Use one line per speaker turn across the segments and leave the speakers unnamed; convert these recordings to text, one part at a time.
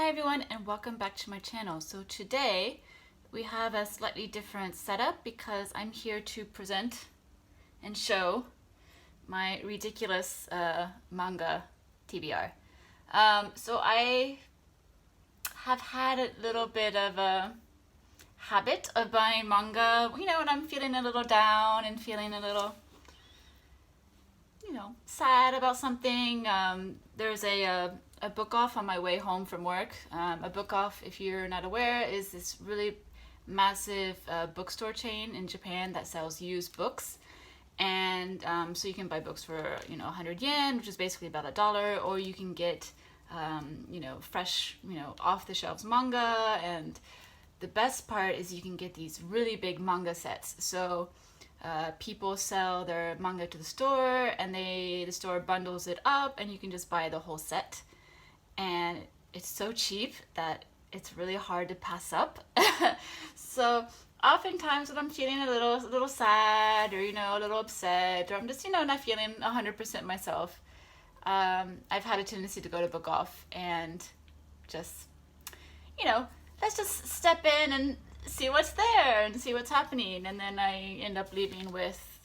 Hi everyone and welcome back to my channel. So today we have a slightly different setup because I'm here to present and show my ridiculous manga TBR. So I have had a little bit of a habit of buying manga, you know, when I'm feeling a little down and feeling a little, you know, sad about something. There's a book off on my way home from work. A book off, if you're not aware, is this really massive bookstore chain in Japan that sells used books. And so you can buy books for 100 yen, which is basically about $1, or you can get fresh, off the shelves manga. And the best part is you can get these really big manga sets. So people sell their manga to the store, and the store bundles it up, and you can just buy the whole set. And it's so cheap that it's really hard to pass up. So oftentimes when I'm feeling a little sad, or a little upset, or I'm just not feeling 100% myself, I've had a tendency to go to book off and just let's just step in and see what's there and see what's happening. And then I end up leaving with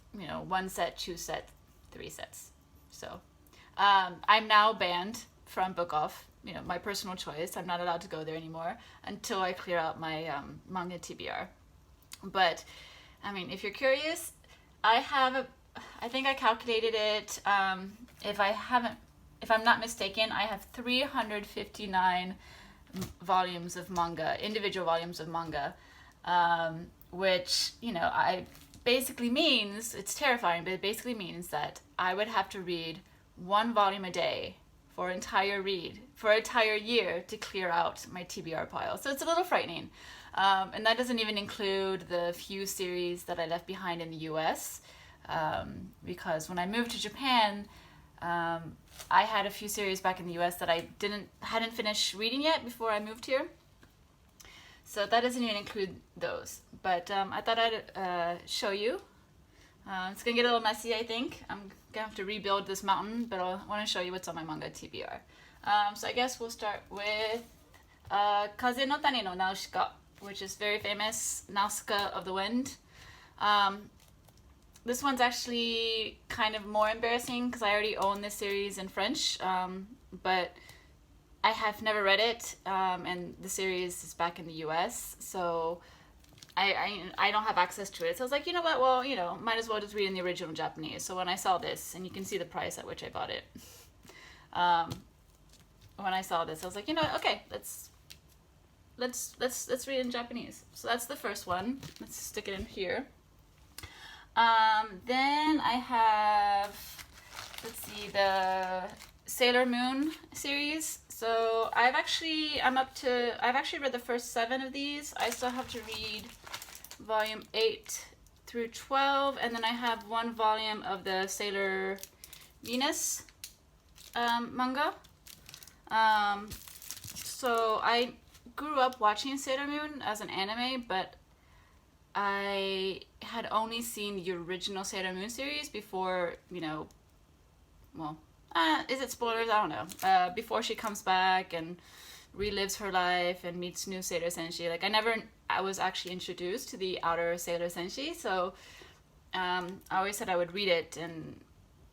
one set, two set, three sets. So I'm now banned from book off, my personal choice. I'm not allowed to go there anymore until I clear out my Manga TBR. But I mean, if you're curious, I think I calculated it. If I'm not mistaken, I have 359 volumes of manga, individual volumes of manga, which I basically means, it's terrifying, but it basically means that I would have to read one volume a day for an entire year to clear out my TBR pile. So it's a little frightening. And that doesn't even include the few series that I left behind in the US. Because when I moved to Japan, I had a few series back in the US that I hadn't finished reading yet before I moved here. So that doesn't even include those. But I thought I'd show you. It's gonna get a little messy, I think. I'm gonna have to rebuild this mountain, but I want to show you what's on my Manga TBR. So I guess we'll start with Kaze no Tani no Nausicaa, which is very famous, Nausicaa of the Wind. This one's actually kind of more embarrassing because I already own this series in French, but I have never read it, and the series is back in the US, so I don't have access to it. So I was like, you know what, well, might as well just read in the original Japanese. So when I saw this, and you can see the price at which I bought it, when I saw this, I was like, okay, let's read in Japanese. So that's the first one. Let's stick it in here. Then I have, let's see, the Sailor Moon series. So I've actually read the first 7 of these. I still have to read volume 8 through 12, and then I have one volume of the Sailor Venus manga. So I grew up watching Sailor Moon as an anime, but I had only seen the original Sailor Moon series before, is it spoilers? I don't know. Before she comes back and relives her life and meets new Sailor Senshi. Like, I was actually introduced to the outer Sailor Senshi, so I always said I would read it, and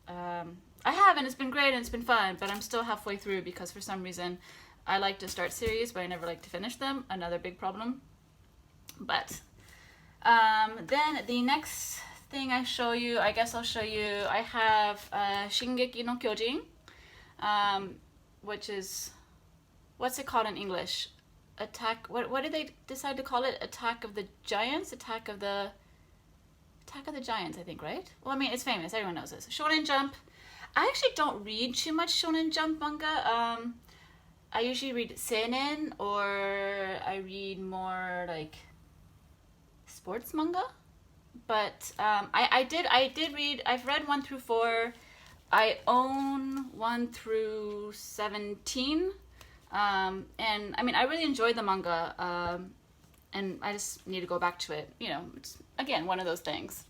I have, and it's been great and it's been fun, but I'm still halfway through because for some reason I like to start series, but I never like to finish them. Another big problem. But then the next thing I show you, I have Shingeki no Kyojin, which is, what's it called in English? What did they decide to call it? Attack of the Giants? Attack of the Giants, I think, right? Well, I mean, it's famous, everyone knows this. Shonen Jump. I actually don't read too much Shonen Jump manga. I usually read seinen, or I read more like sports manga. But I did read, I've read 1 through 4. I own 1 through 17. And I mean, I really enjoyed the manga, and I just need to go back to it. It's, again, one of those things.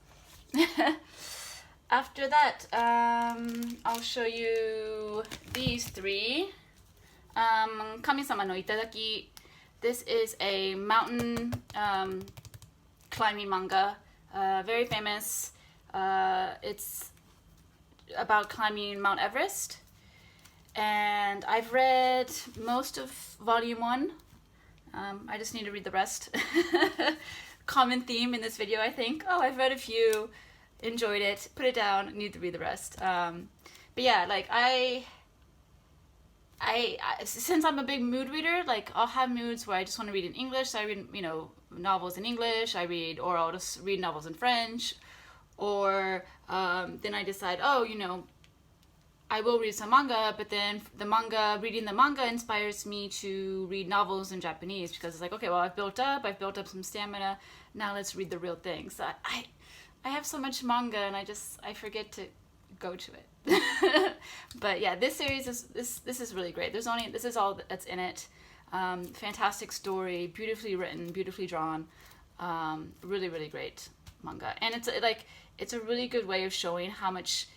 After that, I'll show you these 3. Kami-sama no Itadaki. This is a mountain climbing manga, very famous. It's about climbing Mount Everest, and I've read most of volume 1. I just need to read the rest. Common theme in this video, I think. Oh, I've read a few, enjoyed it, put it down, need to read the rest. But yeah, like I since I'm a big mood reader, like I'll have moods where I just want to read in English, so I read, you know, novels in English, or I'll just read novels in French, or then I decide, oh, you know, I will read some manga, but then reading the manga inspires me to read novels in Japanese, because it's like, okay, well, I've built up some stamina, now let's read the real thing. So I have so much manga and I forget to go to it. But yeah, this series this is really great. This is all that's in it. Fantastic story, beautifully written, beautifully drawn. Really, really great manga, and it's a really good way of showing how much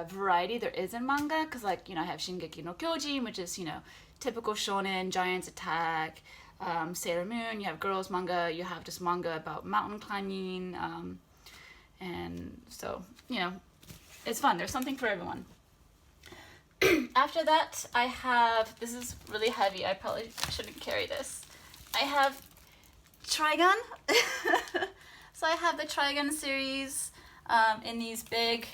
variety there is in manga. Because, like, you know, I have Shingeki no Kyojin, which is, you know, typical shonen, giants attack. Sailor Moon, you have girls manga, you have just manga about mountain climbing. And so, you know, it's fun. There's something for everyone. After that, I have, this is really heavy. I probably shouldn't carry this. I have Trigun. So I have the Trigun series in these big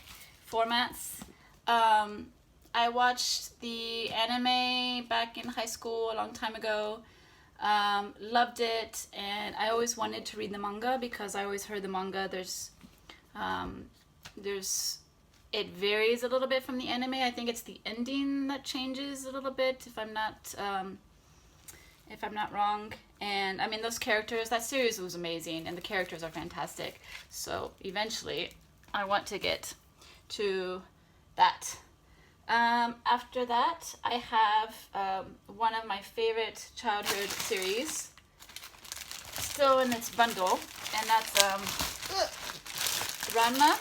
formats. I watched the anime back in high school a long time ago. Loved it, and I always wanted to read the manga because I always heard the manga it varies a little bit from the anime. I think it's the ending that changes a little bit, if I'm not wrong. And I mean, those characters, that series was amazing, and the characters are fantastic. So eventually, I want to get to that. After that, I have one of my favorite childhood series, still in its bundle, and that's Ranma.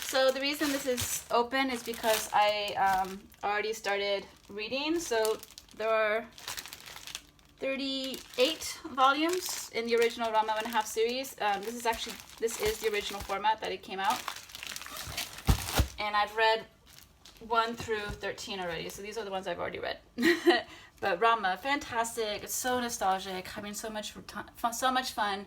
So the reason this is open is because I already started reading. So there are 38 volumes in the original Ranma 1.5 series. This is the original format that it came out, and I've read 1 through 13 already, so these are the ones I've already read. But Ranma, fantastic! It's so nostalgic. Having so much fun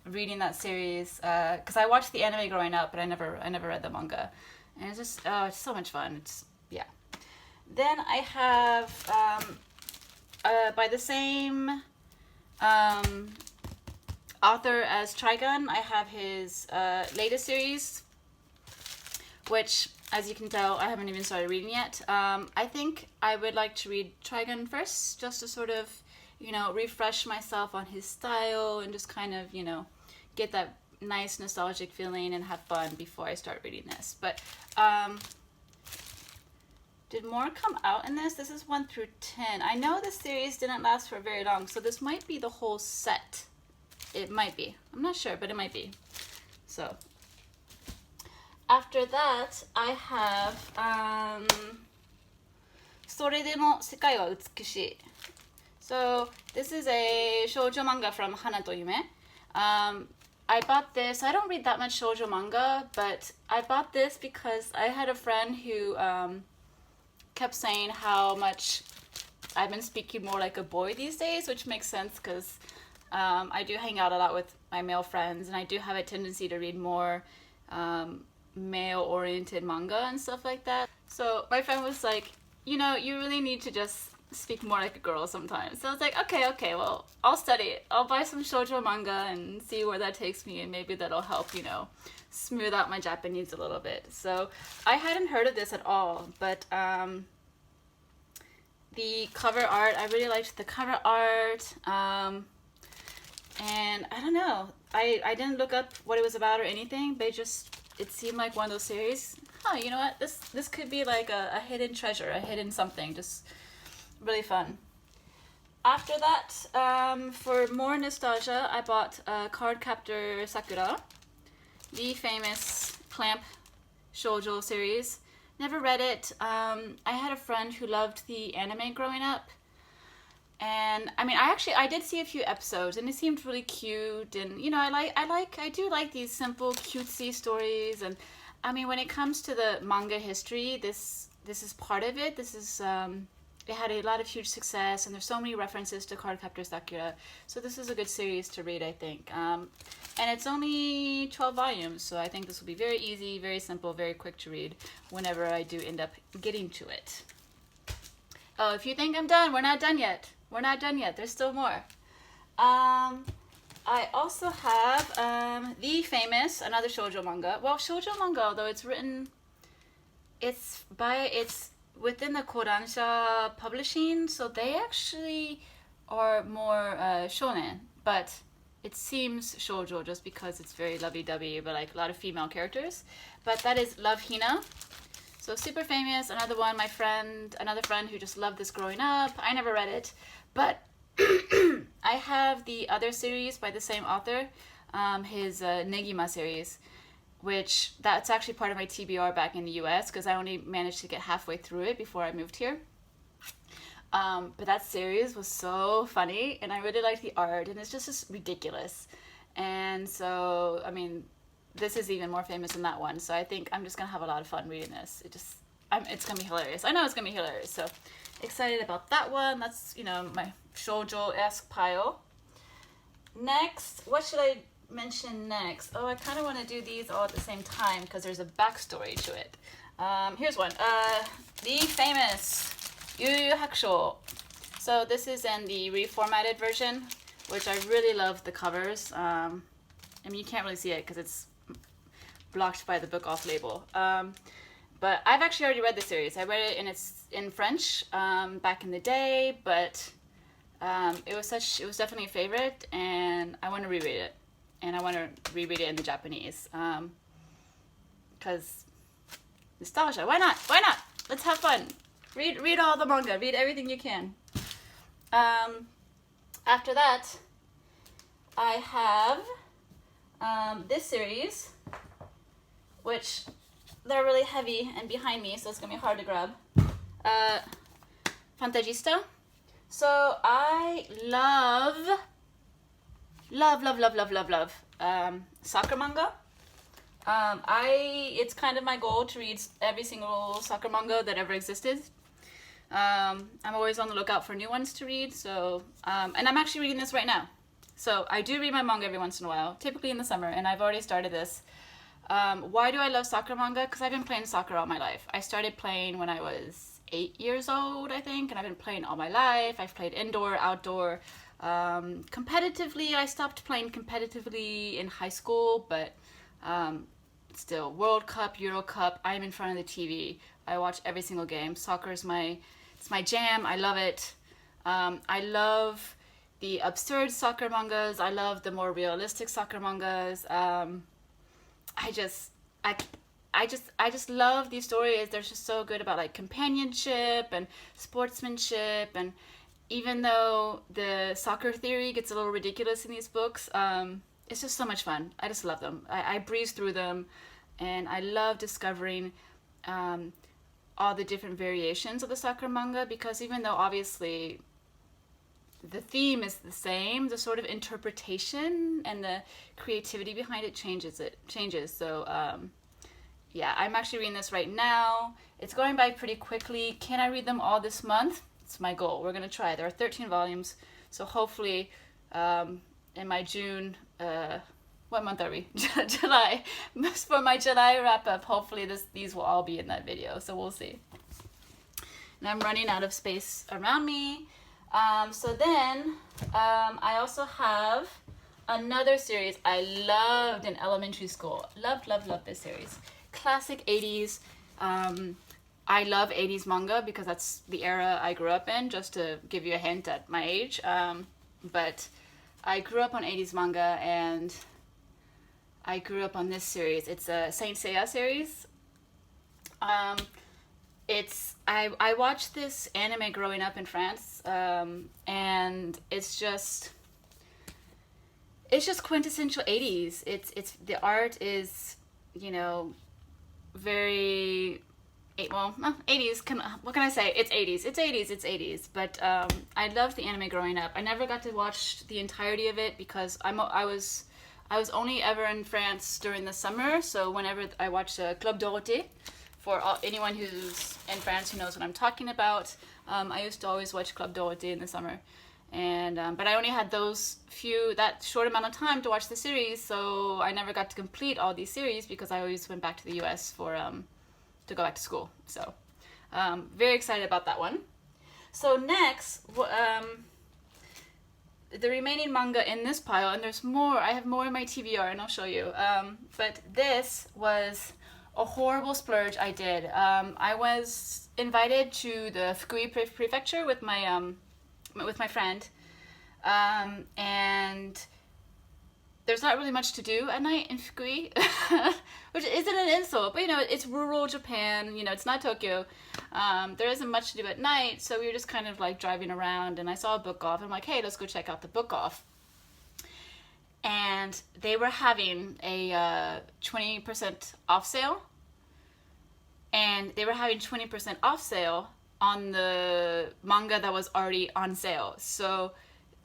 reading that series, because I watched the anime growing up, but I never read the manga, and it's just it's so much fun. Yeah. Then I have by the same author as Trigun, I have his latest series, which, as you can tell, I haven't even started reading yet. I think I would like to read Trigun first, just to sort of, you know, refresh myself on his style and just kind of, you know, get that nice nostalgic feeling and have fun before I start reading this. But did more come out in this? This is 1 through 10. I know this series didn't last for very long, so this might be the whole set. It might be. I'm not sure, but it might be. So after that, I have それでも世界は美しい. So this is a shoujo manga from Hana to Yume. I bought this. I don't read that much shoujo manga, but I bought this because I had a friend who kept saying how much I've been speaking more like a boy these days, which makes sense because I do hang out a lot with my male friends, and I do have a tendency to read more male-oriented manga and stuff like that. So my friend was like, you know, you really need to just speak more like a girl sometimes. So I was like, okay, well, I'll study it. I'll buy some shoujo manga and see where that takes me, and maybe that'll help, you know, smooth out my Japanese a little bit. So I hadn't heard of this at all, but the cover art, I really liked the cover art, and I don't know, I didn't look up what it was about or anything, but it seemed like one of those series. Oh, you know what, this could be like a hidden treasure, a hidden something, just really fun. After that, for more nostalgia, I bought Cardcaptor Sakura, the famous Clamp shoujo series. Never read it. I had a friend who loved the anime growing up. And I mean, I did see a few episodes, and it seemed really cute. And you know, I do like these simple, cutesy stories. And I mean, when it comes to the manga history, this is part of it. This is it had a lot of huge success, and there's so many references to Cardcaptor Sakura. So this is a good series to read, I think. And it's only 12 volumes, so I think this will be very easy, very simple, very quick to read whenever I do end up getting to it. Oh, if you think I'm done, we're not done yet. We're not done yet. There's still more. I also have the famous, another shoujo manga. Well, shoujo manga, although it's within the Kodansha publishing, so they actually are more shonen, but it seems shoujo just because it's very lovey-dovey, but like a lot of female characters. But that is Love Hina. So super famous. Another one, another friend who just loved this growing up. I never read it, but I have the other series by the same author, his Negima series, which that's actually part of my TBR back in the US because I only managed to get halfway through it before I moved here. But that series was so funny, and I really liked the art, and it's just ridiculous. And so, I mean, this is even more famous than that one, so I think I'm just gonna have a lot of fun reading this. It's gonna be hilarious. I know it's gonna be hilarious, so excited about that one. That's, you know, my shoujo-esque pile. Next, what should I mention next? Oh, I kind of want to do these all at the same time because there's a backstory to it. Here's one. The famous Yu Yu Hakusho. So this is in the reformatted version, which I really love the covers. I mean, you can't really see it because it's blocked by the book off label. But I've actually already read the series. I read it in French back in the day, but it was definitely a favorite, and I want to reread it. And I want to reread it in the Japanese. Because nostalgia. Why not? Why not? Let's have fun. Read all the manga. Read everything you can. After that, I have this series, which they're really heavy and behind me, so it's going to be hard to grab. Fantagista. So I love soccer manga. It's kind of my goal to read every single soccer manga that ever existed. I'm always on the lookout for new ones to read. So, and I'm actually reading this right now. So I do read my manga every once in a while, typically in the summer, and I've already started this. Why do I love soccer manga? Because I've been playing soccer all my life. I started playing when I was 8 years old, I think, and I've been playing all my life. I've played indoor, outdoor. Competitively, I stopped playing competitively in high school, but still, World Cup, Euro Cup, I'm in front of the TV. I watch every single game. Soccer is it's my jam. I love it. I love the absurd soccer mangas. I love the more realistic soccer mangas. I just love these stories. They're just so good about like companionship and sportsmanship, and even though the soccer theory gets a little ridiculous in these books, it's just so much fun. I just love them. I breeze through them, and I love discovering all the different variations of the soccer manga, because even though obviously the theme is the same, the sort of interpretation and the creativity behind it changes. So yeah, I'm actually reading this right now. It's going by pretty quickly. Can I read them all this month? It's my goal. We're going to try. There are 13 volumes, so hopefully in my June, what month are we? July. For my July wrap-up, hopefully these will all be in that video, so we'll see. And I'm running out of space around me. So then I also have another series I loved in elementary school. Loved this series. Classic 80s. I love 80s manga because that's the era I grew up in, just to give you a hint at my age. But I grew up on 80s manga, and I grew up on this series. It's a Saint Seiya series. I watched this anime growing up in France, and it's just quintessential 80s. It's the art is, you know, very well, 80s. What can I say? It's 80s. It's 80s. It's 80s. But I loved the anime growing up. I never got to watch the entirety of it because I was only ever in France during the summer. So whenever I watched Club Dorothée, for anyone who's in France who knows what I'm talking about, I used to always watch Club Dorothée in the summer. And but I only had that short amount of time to watch the series, so I never got to complete all these series because I always went back to the U.S. for to go back to school. So very excited about that one. So next, the remaining manga in this pile, and there's more. I have more in my TBR, and I'll show you. But this was a horrible splurge I did. I was invited to the Fukui Prefecture with my friend, and there's not really much to do at night in Fukui, which isn't an insult, but it's rural Japan, it's not Tokyo. There isn't much to do at night, so we were just kind of like driving around, and I saw a book off, and I'm like, hey, let's go check out the book off. And they were having a 20% off sale, and they were having 20% off sale on the manga that was already on sale. So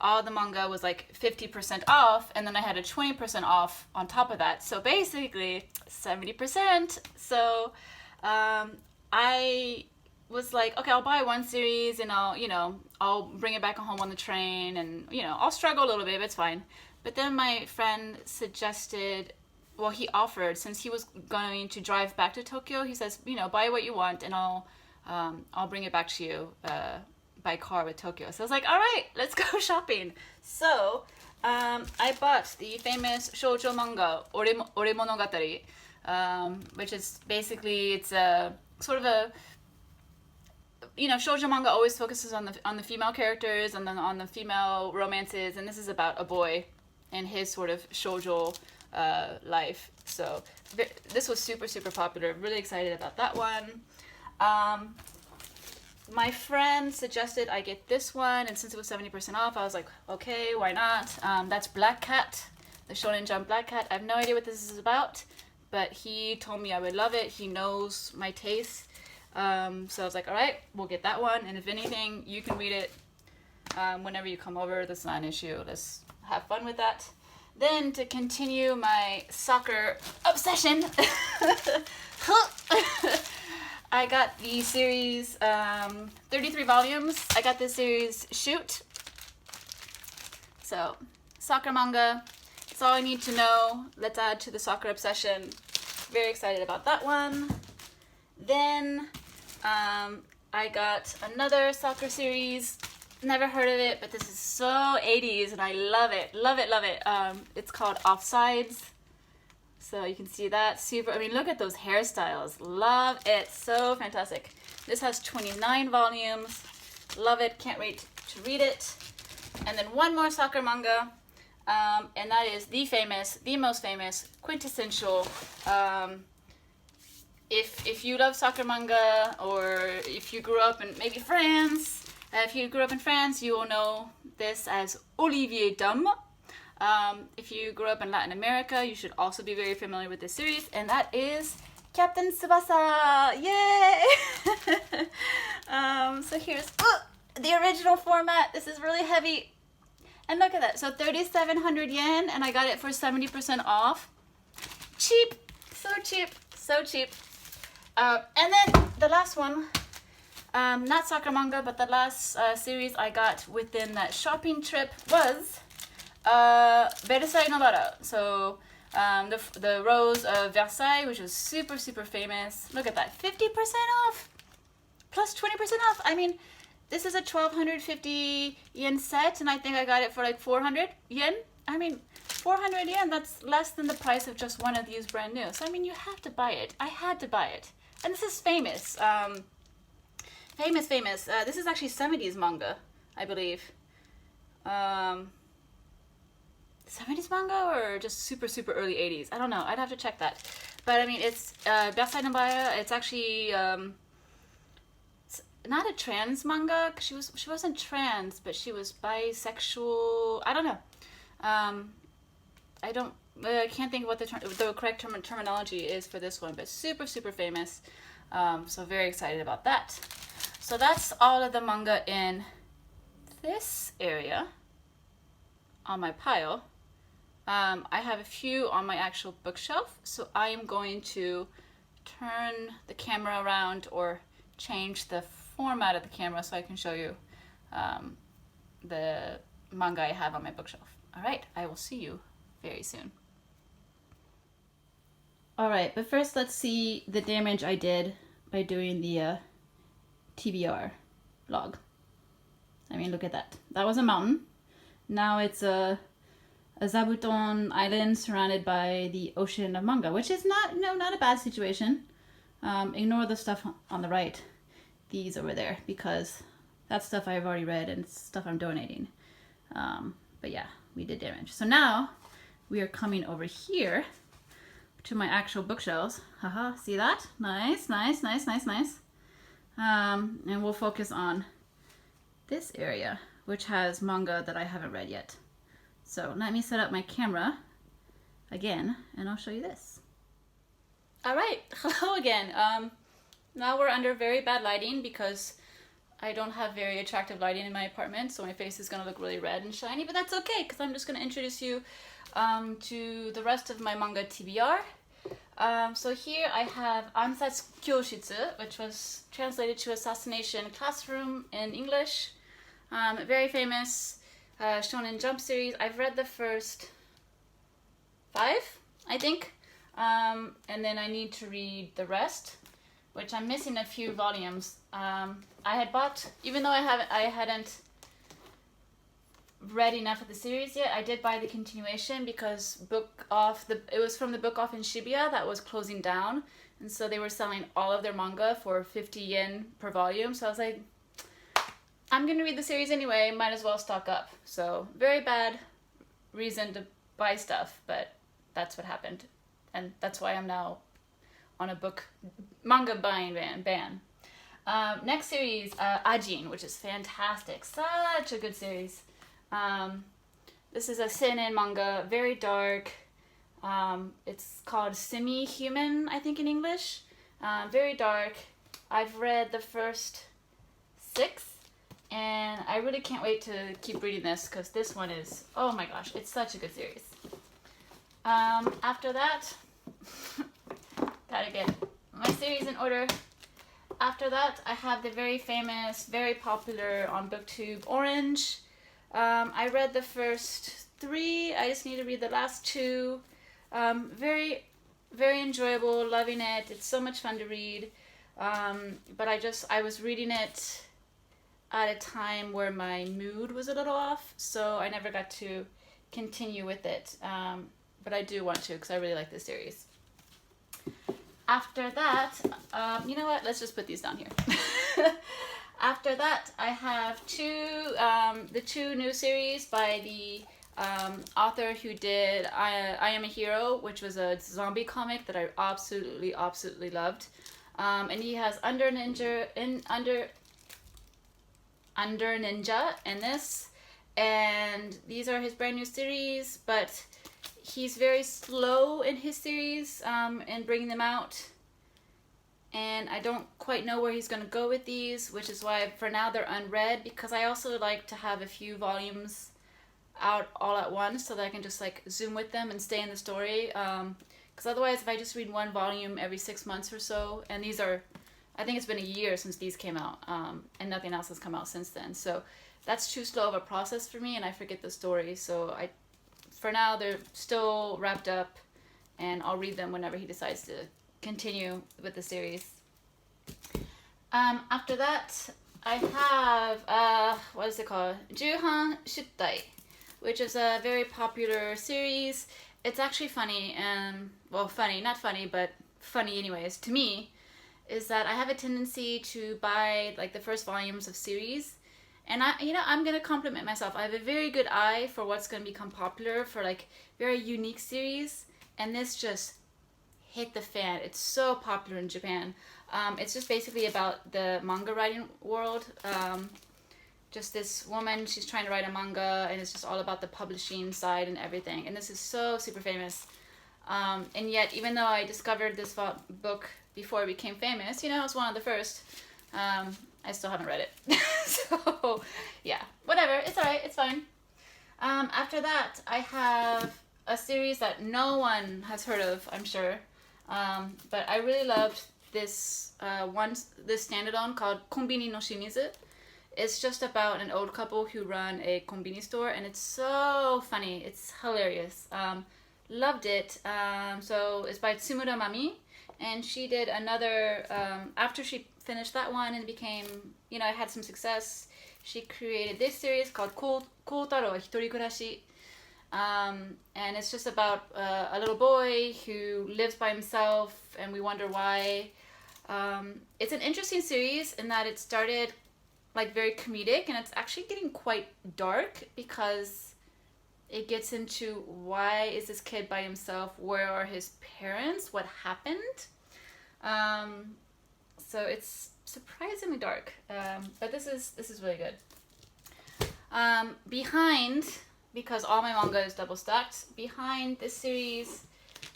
all the manga was like 50% off, and then I had a 20% off on top of that. So basically 70%. So I was like, okay, I'll buy one series and I'll bring it back home on the train, and I'll struggle a little bit, but it's fine. But then my friend suggested, well, he offered, since he was going to drive back to Tokyo, he says, buy what you want and I'll bring it back to you by car with Tokyo. So I was like, all right, let's go shopping. So I bought the famous shoujo manga Ore Monogatari, which is basically, it's a sort of a, shoujo manga always focuses on the female characters and then on the female romances, and this is about a boy and his sort of shoujo life. So this was super, super popular. Really excited about that one. My friend suggested I get this one, and since it was 70% off, I was like, okay, why not? That's Black Cat, the Shonen Jump Black Cat. I have no idea what this is about, but he told me I would love it. He knows my taste. So I was like, all right, we'll get that one, and if anything, you can read it whenever you come over. That's not an issue. Let's have fun with that. Then, to continue my soccer obsession, I got the series, 33 volumes. I got the series Shoot. So, soccer manga. That's all I need to know. Let's add to the soccer obsession. Very excited about that one. Then, I got another soccer series. Never heard of it, but this is so 80s, and I love it. Love it, love it. It's called Offsides. So you can see that. Super, look at those hairstyles. Love it. So fantastic. This has 29 volumes. Love it. Can't wait to read it. And then one more soccer manga, and that is the most famous, quintessential, if you love soccer manga, or if you grew up in maybe France, if you grew up in France, you will know this as Olivier Dom. If you grew up in Latin America, you should also be very familiar with this series, and that is Captain Tsubasa! Yay! So here's the original format. This is really heavy. And look at that. So 3,700 yen, and I got it for 70% off. Cheap! So cheap. So cheap. And then the last one, not soccer manga, but the last series I got within that shopping trip was Versailles Novara. So the Rose of Versailles, which was super, super famous. Look at that, 50% off, plus 20% off. This is a 1,250 yen set, and I think I got it for like 400 yen. 400 yen, that's less than the price of just one of these brand new. So, you have to buy it. I had to buy it. And this is famous. Famous. This is actually 70s manga, I believe. 70s manga or just super, super early 80s? I don't know. I'd have to check that. But, it's Versailles Novara. It's actually it's not a trans manga. She wasn't trans, but she was bisexual. I don't know. I can't think what the correct terminology is for this one, but super, super famous. So very excited about that. So that's all of the manga in this area on my pile. I have a few on my actual bookshelf, so I am going to turn the camera around or change the format of the camera so I can show you the manga I have on my bookshelf. All right, I will see you very soon. All right, but first let's see the damage I did by doing the TBR log. I mean, look at that. That was a mountain. Now it's a Zabuton island surrounded by the ocean of manga, which is not a bad situation. Ignore the stuff on the right, these over there, because that's stuff I've already read and stuff I'm donating. But yeah, we did damage. So now we are coming over here to my actual bookshelves. Haha, see that? Nice, nice, nice, nice, nice. And we'll focus on this area, which has manga that I haven't read yet. So let me set up my camera again, and I'll show you this. All right, hello again. Now we're under very bad lighting because I don't have very attractive lighting in my apartment, so my face is gonna look really red and shiny, but that's okay, because I'm just gonna introduce you to the rest of my Manga TBR. So here I have Ansatsu Kyoshitsu, which was translated to Assassination Classroom in English. Very famous Shonen Jump series. I've read the first 5, I think, and then I need to read the rest, which I'm missing a few volumes. I had bought, even though I hadn't read enough of the series yet, I did buy the continuation because it was from the book off in Shibuya that was closing down, and so they were selling all of their manga for 50 yen per volume. So I was like, I'm gonna read the series anyway, might as well stock up. So very bad reason to buy stuff, but that's what happened, and that's why I'm now on a manga buying ban. Next series, Ajin, which is fantastic. Such a good series. This is a seinen manga, very dark. It's called Semi-Human, I think, in English. Very dark. I've read the first 6, and I really can't wait to keep reading this because this one is, oh my gosh, it's such a good series. After that, gotta get my series in order. After that, I have the very famous, very popular on BookTube, Orange. I read the first 3. I just need to read the last 2. Very, very enjoyable, loving it. It's so much fun to read. But I was reading it at a time where my mood was a little off, so I never got to continue with it. But I do want to because I really like this series. After that, you know what? Let's just put these down here. After that, I have the 2 new series by the author who did I Am a Hero, which was a zombie comic that I absolutely, absolutely loved. And he has Under Ninja in this, and these are his brand new series, but he's very slow in his series in bringing them out, and I don't quite know where he's going to go with these, which is why for now they're unread, because I also like to have a few volumes out all at once so that I can just like zoom with them and stay in the story, because otherwise if I just read one volume every 6 months or so, and these are, I think it's been a year since these came out, and nothing else has come out since then, so that's too slow of a process for me and I forget the story. So for now they're still wrapped up, and I'll read them whenever he decides to continue with the series. After that, I have, what is it called? Juhan Shuttai, which is a very popular series. It's actually funny, and, well, funny, not funny, but funny anyways, to me, is that I have a tendency to buy, like, the first volumes of series, and I'm gonna compliment myself. I have a very good eye for what's gonna become popular for, like, very unique series, and this just hit the fan. It's so popular in Japan. It's just basically about the manga writing world. Just this woman, she's trying to write a manga, and it's just all about the publishing side and everything. And this is so super famous. And yet, even though I discovered this book before it became famous. You know, it was one of the first. I still haven't read it. So, yeah, whatever. It's alright. It's fine. After that, I have a series that no one has heard of, I'm sure. But I really loved this this standalone called Konbini no Shimizu. It's just about an old couple who run a konbini store, and it's so funny. It's hilarious. Loved it. So it's by Tsumura Mami, and she did another, after she finished that one and became, you know, had some success, she created this series called Koutaro wa Hitorikurashi. And it's just about a little boy who lives by himself, and we wonder why. It's an interesting series in that it started like very comedic, and it's actually getting quite dark because it gets into why is this kid by himself, where are his parents, what happened. So it's surprisingly dark, but this is really good. Behind, because all my manga is double stacked, behind this series,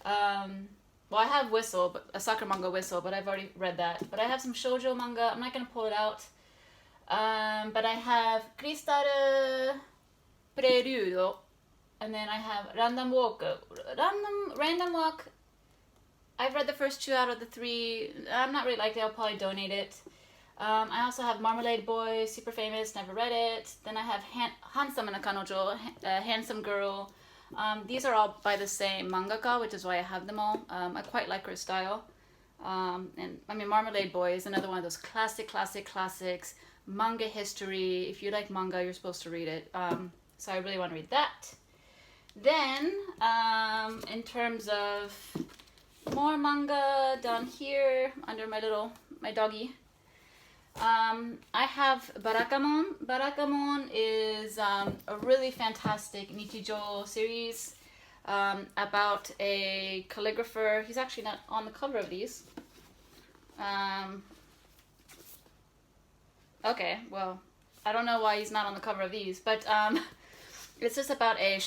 well, I have Whistle, but a soccer manga, Whistle, but I've already read that. But I have some shoujo manga. I'm not gonna pull it out. But I have Crystal Prelude, and then I have Random Walk. Random Walk. I've read the first 2 out of the 3. I'm not really likely. I'll probably donate it. I also have Marmalade Boy, super famous, never read it. Then I have Handsome and Kanojo, Handsome Girl. These are all by the same mangaka, which is why I have them all. I quite like her style. And I mean, Marmalade Boy is another one of those classics. Manga history. If you like manga, you're supposed to read it. So I really want to read that. Then, in terms of more manga down here under my doggy, I have Barakamon. Barakamon is a really fantastic Nichijou series about a calligrapher. He's actually not on the cover of these. Okay, well, I don't know why he's not on the cover of these, but it's just about a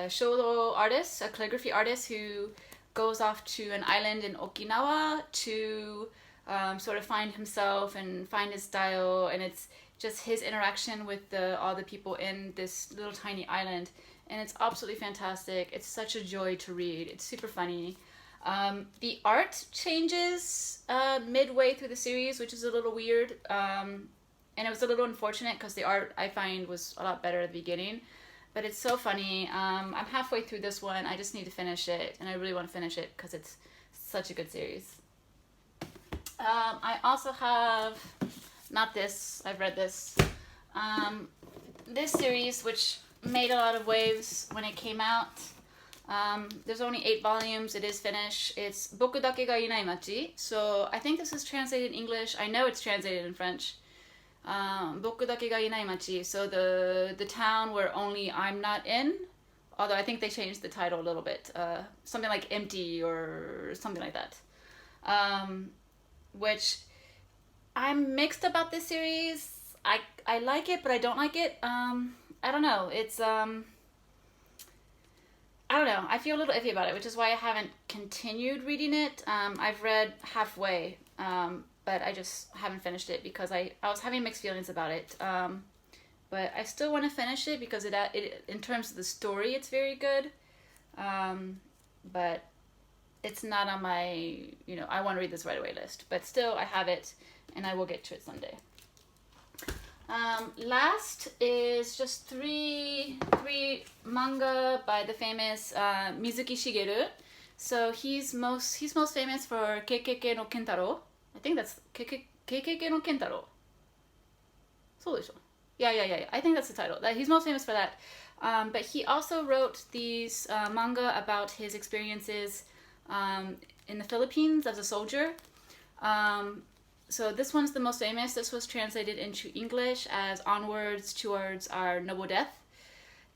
shodo artist, a calligraphy artist who goes off to an island in Okinawa to sort of find himself and find his style, and it's just his interaction with all the people in this little tiny island, and it's absolutely fantastic. It's such a joy to read. It's super funny. The art changes midway through the series, which is a little weird, and it was a little unfortunate because the art I find was a lot better at the beginning, but it's so funny. I'm halfway through this one. I just need to finish it, and I really want to finish it because it's such a good series. I also have, not this, I've read this, this series, which made a lot of waves when it came out. There's only 8 volumes. It is finished. It's Boku dake ga inai machi. So I think this is translated in English. I know it's translated in French. Boku dake ga inai machi. So the town where only I'm not in. Although I think they changed the title a little bit. Something like Empty or something like that. Which I'm mixed about this series. I like it, but I don't like it. I don't know. It's I don't know. I feel a little iffy about it, which is why I haven't continued reading it. I've read halfway, but I just haven't finished it because I was having mixed feelings about it. But I still want to finish it because it in terms of the story, it's very good. But it's not on my, I want to read this right away list. But still, I have it, and I will get to it someday. Last is just three manga by the famous Mizuki Shigeru. So he's most famous for Keikei no Kentaro. I think that's Keikei no Kentaro. So yeah. I think that's the title. He's most famous for that. But he also wrote these manga about his experiences in the Philippines as a soldier. So this one's the most famous. This was translated into English as Onwards, Towards Our Noble Death.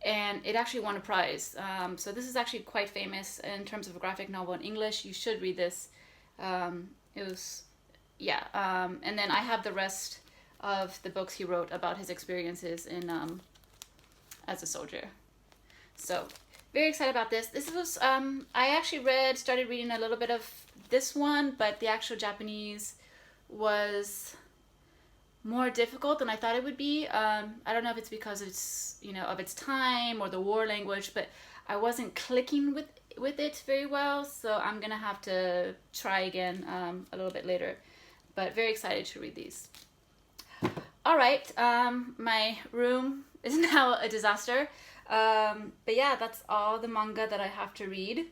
And it actually won a prize. So this is actually quite famous in terms of a graphic novel in English. You should read this. It was, yeah. And then I have the rest of the books he wrote about his experiences in as a soldier. So very excited about this. This was, I actually started reading a little bit of this one, but the actual Japanese was more difficult than I thought it would be. I don't know if it's because it's, you know, of its time or the war language, but I wasn't clicking with it very well, so I'm gonna have to try again a little bit later. But very excited to read these. All right, my room is now a disaster. But yeah, that's all the manga that I have to read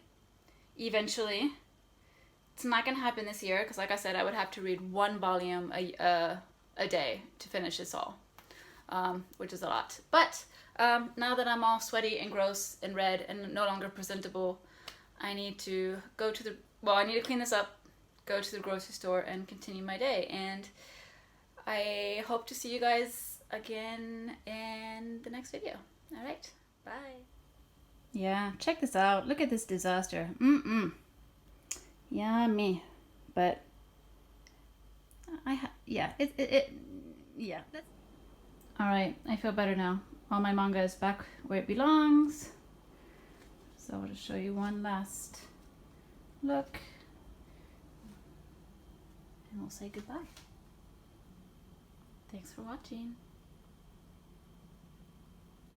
eventually. It's not gonna happen this year because, like I said, I would have to read 1 volume a day to finish this all, which is a lot. But now that I'm all sweaty and gross and red and no longer presentable, I need to go to I need to clean this up, go to the grocery store, and continue my day. And I hope to see you guys again in the next video. All right, bye. Yeah, check this out. Look at this disaster. Yeah, me. But yeah, yeah. All right, I feel better now. All my manga is back where it belongs. So I'll just show you one last look. And we'll say goodbye. Thanks for watching.